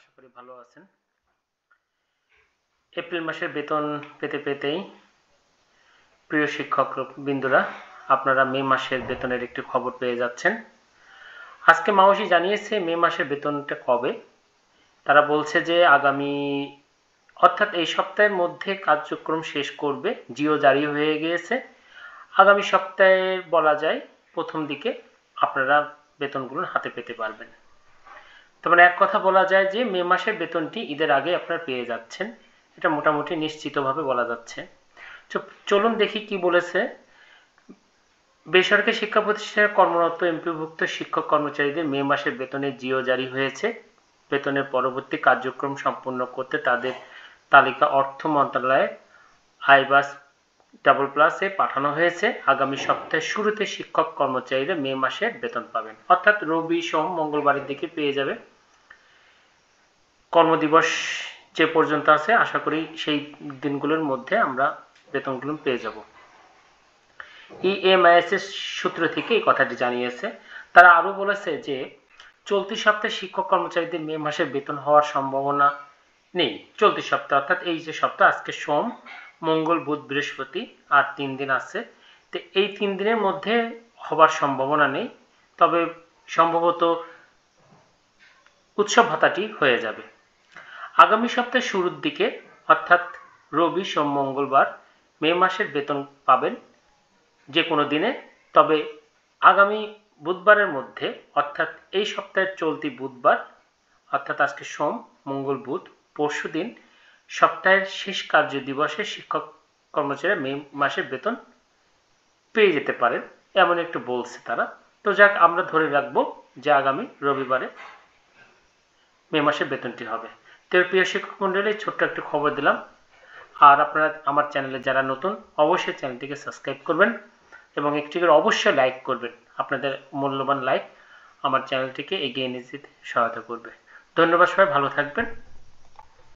আশা করি ভালো আছেন। এপ্রিল মাসের বেতন পেতেই প্রিয় শিক্ষক বিন্দুরা, আপনারা মে মাসের বেতনের একটি খবর পেয়ে যাচ্ছেন। আজকে মাওসি জানিয়েছে মে মাসের বেতনটা কবে। তারা বলছে যে আগামী অর্থাৎ এই সপ্তাহের মধ্যে কার্যক্রম শেষ করবে। জিও জারি হয়ে গিয়েছে। আগামী সপ্তাহে বলা যায় প্রথম দিকে আপনারা বেতনগুলো হাতে পেতে পারবেন। তার মানে এক কথা বলা যায় যে মে মাসের বেতনটি ঈদের আগে আপনারা পেয়ে যাচ্ছেন। এটা মোটামুটি নিশ্চিতভাবে বলা যাচ্ছে। চলুন দেখি কি বলেছে। বেসরকারি শিক্ষা প্রতিষ্ঠানে কর্মরত এমপিভুক্ত শিক্ষক কর্মচারীদের মে মাসের বেতনে জিও জারি হয়েছে। বেতনের পরবর্তী কার্যক্রম সম্পন্ন করতে তাদের তালিকা অর্থ মন্ত্রণালয়ে আইবাস প্লাসে পাঠানো হয়েছে। আগামী সপ্তাহের শুরুতে শিক্ষক কর্মচারীরা মে মাসের বেতন পাবেন, অর্থাৎ রবি সোম মঙ্গলবারের দিকে পেয়ে যাবে। কর্মদিবস যে পর্যন্ত আছে আশা করি সেই দিনগুলোর মধ্যে আমরা বেতনগুলো পেয়ে যাব। ইএমআইএস এর সূত্র থেকে এই কথাটি জানিয়েছে। তারা আরো বলেছে যে চলতি সপ্তাহে শিক্ষক কর্মচারীদের মে মাসে বেতন হওয়ার সম্ভাবনা নেই। চলতি সপ্তাহ অর্থাৎ এই যে সপ্তাহ, আজকে সোম মঙ্গল বুধ বৃহস্পতি আর 3 দিন আছে, তো এই 3 দিনের মধ্যে হবার সম্ভাবনা নেই। তবে সম্ভবত উৎসব ভাতাটি হয়ে যাবে আগামী সপ্তাহের শুরুর দিকে, অর্থাৎ রবি সোম মঙ্গলবার মে মাসের বেতন পাবেন যে কোনো দিনে। তবে আগামী বুধবারের মধ্যে, অর্থাৎ এই সপ্তাহের চলতি বুধবার, অর্থাৎ আজকে সোম মঙ্গল বুধ পরশু দিন সপ্তাহের শেষ কার্য দিবসে শিক্ষক কর্মচারীরা মে মাসের বেতন পেয়ে যেতে পারেন, এমন একটু বলছে তারা। তো যাক, আমরা ধরে রাখবো যে আগামী রবিবারে মে মাসের বেতনটি হবে। তো প্রিয় শিক্ষক মন্ডলী, ছোট্ট একটু খবর দিলাম। আর আপনারা আমার চ্যানেলে যারা নতুন, অবশ্যই চ্যানেলটিকে সাবস্ক্রাইব করবেন এবং একটি করে অবশ্যই লাইক করবেন। আপনাদের মূল্যবান লাইক আমার চ্যানেলটিকে এগিয়ে নিয়ে যেতে সহায়তা করবে। ধন্যবাদ, সবাই ভালো থাকবেন।